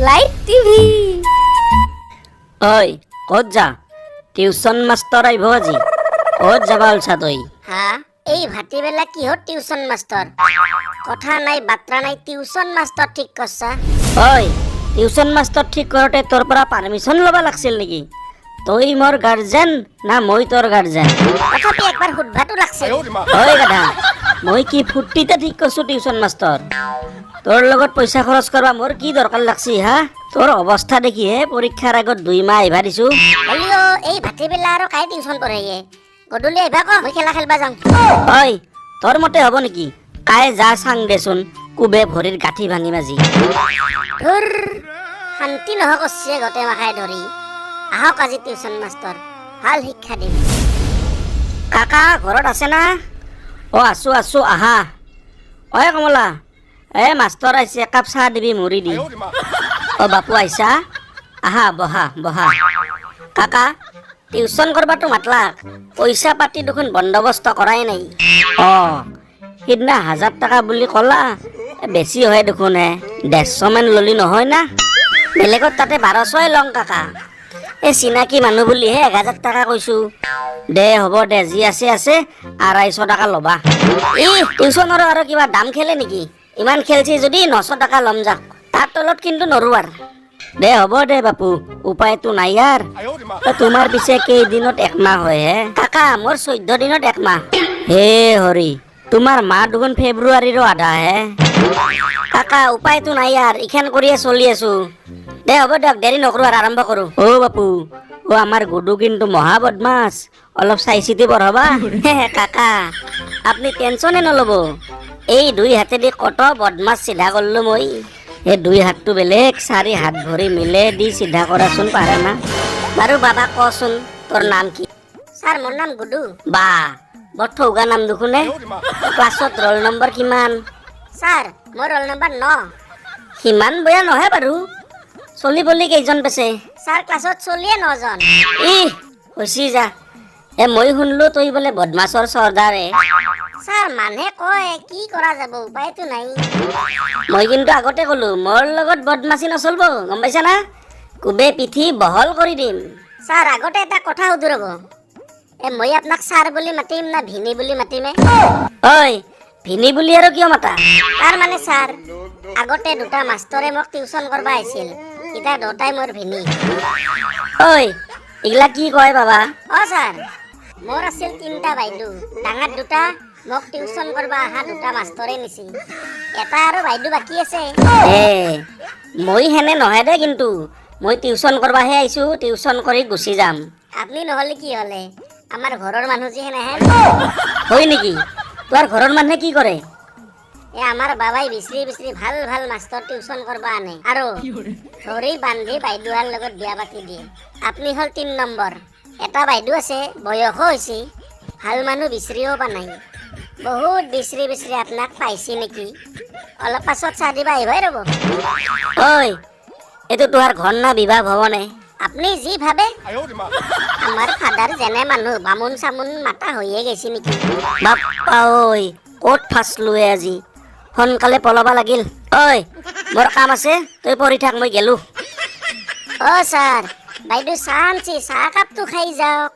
Light TV. ঐ ক'ত যা টিউচন মাষ্টৰ আহিব আজি ক'ত যাবা ওলছা তই হা এই ভাটিবেলা কিহৰ টিউচন মাষ্টৰ কথা নাই বাত্ৰা নাই টিউচন মাষ্টৰ ঠিক কৰছা ঐ টিউচন মাষ্টৰ ঠিক কৰোঁতে তোৰ পৰা পাৰ্মিশ্যন ল'বা লাগছিল নেকি তই মোৰ গাৰ্জেন না মই তোৰ গাৰ্জেন তথাপি একবাৰ সুধবাটো লাগছিল ঐ গাধা মই কি ফূৰ্তিতে ঠিক কৰছো টিউচন মাষ্টৰ তোৰ লগত পইচা খৰচ কৰবা মোৰ কি দৰকাৰ লাগছি হা তোৰ অৱস্থা দেখিহে পৰীক্ষাৰ আগত 2 মাহ আহিবা দিছো হলিও এই ভাটিবেলা আৰু কাই টিউচন পঢ়াইয়ে গধূলি আহিবা ক মই খেলা খেলবা যাম ঐ তোৰ মতে হ'ব নেকি কাই যা চাং দেচোন কুবে ভৰিৰ গাঁঠি ভাঙি মাজি ধুৰ শান্তি নহ কৰছে গতে মাখাই ধৰি আহক আজি টিউচন মাষ্টৰ ভাল শিক্ষা দিম কাকা ঘৰত আছে না আছো আছো আহা ঐ কমলা মাষ্টৰ আহিছে একাপ চাহ দিবি মুড়ি দি বাপু আহিছা আহা বহা বহা কাকা টিউচন কৰবাতো মাতলাক পইচা পাতি দেখোন বন্দবস্ত কৰাই নাই সিদিনা 1000 টকা বুলি ক'লা বেছি হয় দেখোন 150 মান ললি নহয় না বেলেগত তাতে 1200 লং কাকা চিনাকি মানুহ বুলিহে 1000 টকা কৈছো দে হ'ব দে যি আছে আছে 250 টকা ল'বা টিউচনৰ আৰু কিবা দাম খেলে নেকি ইমান খেলছি যদি 900 টকা ল'ম যাক তাৰ তলত কিন্তু নৰুৱাৰ দে হ'ব দে বাপু উপায়তো নাই ইয়াৰ তোমাৰ পিছে কেইদিনত 1 মাহ হয় হে কাকা মোৰ 14 দিনত 1 মাহ হে হৰি তোমাৰ মাহ দেখোন ফেব্ৰুৱাৰীৰো আধা হে কাকা উপায়তো নাই ইয়াৰ ইখান কৰিয়ে চলি আছো দে হ'ব দিয়ক দেৰি নকৰো আৰু আৰম্ভ কৰো বাপু আমাৰ গুডু কিন্তু মহা বদমাছ অলপ চাই চিতি পঢ়াবা কাকা আপুনি টেনচনে নল'ব এই 2 হাতেদি কত বদমাছ চিধা কৰিলো মই এই 2 হাতটো বেলেগ 4 হাত ভৰি মিলে দি চিধা কৰাচোন পাৰে না বাৰু বাবা কচোন তোৰ নাম কি ছাৰ মোৰ নাম গুডু বা বৰ ঠৌগা নাম দেখোনে ক্লাছত ৰোল নম্বৰ কিমান ছাৰ মোৰ ৰোল নম্বৰ 9 সিমান বেয়া নহয় বাৰু চলি বলি কেইজন পাইছে ছাৰ ক্লাছত চলিয়ে 9 জন হৈছি যা মই শুনলো তই বোলে বদমাছৰ চৰ্দাৰে ছাৰ মানুহে কয় কি কৰা যাব উপায়তো নাই মই কিন্তু আগতে ক'লো মোৰ লগত বদমাছি নচলব গম পাইছা না কুবে পিঠি বহল কৰি দিম ছাৰ আগতে এটা কথা সুধো ৰ'ব মই আপোনাক ছাৰ বুলি মাতিম না ভিনি বুলি মাতিমে ঐ ভিনি বুলি আৰু কিয় মাতা তাৰ মানে ছাৰ আগতে 2টা মাষ্টৰে মোক টিউচন কৰবা আহিছিল ইটা 2টাই মোৰ ভিনি এইগিলা কি কয় বাবা ছাৰ মোৰ আছিল 3টা বাইদেউ ডাঙৰ 2টা মোক টিউচন কৰবা আহা 2টা মাষ্টৰে নিছি এটা আৰু বাইদেউ বাকী আছে মই হেনে নহয় দে কিন্তু মই টিউচন কৰবাহে আহিছো টিউচন কৰি গুচি যাম আপনি নহলে কি হলে আমাৰ ঘৰৰ মানুহ যি হেনে হয় নেকি তোৰ ঘৰৰ মানুহে কি কৰে আমাৰ বাবাই বিচৰি ভাল ভাল মাষ্টৰ টিউচন কৰবা আনে আৰু ধৰি বান্ধি বাইদেউৰ লগত বিয়া পাতি দিয়ে আপনি হল 3 নম্বৰ এটা বাইদেউ আছে বয়সো হৈছে ভাল মানুহ বিচৰিও পা নাই বহুত বিচৰি আপোনাক পাইছি নেকি অলপ পাছত চাহ দিবা আহিবাই ৰ'ব এইটো তোহাৰ ঘৰ না বিবাহ ভৱনে আপনি যি ভাবে আমাৰ ফাদাৰ যেনে মানুহ বামুণ চামুণ মাতা হৈয়ে গৈছে নেকি বাপ্পা ক'ত ফাঁচলো আজি সোনকালে পলাবা লাগিল মোৰ কাম আছে তই পঢ়ি থাক মই গেলো ছাৰ বাইদেউ চাহ আনছি চাহ কাপটো খাই যাওক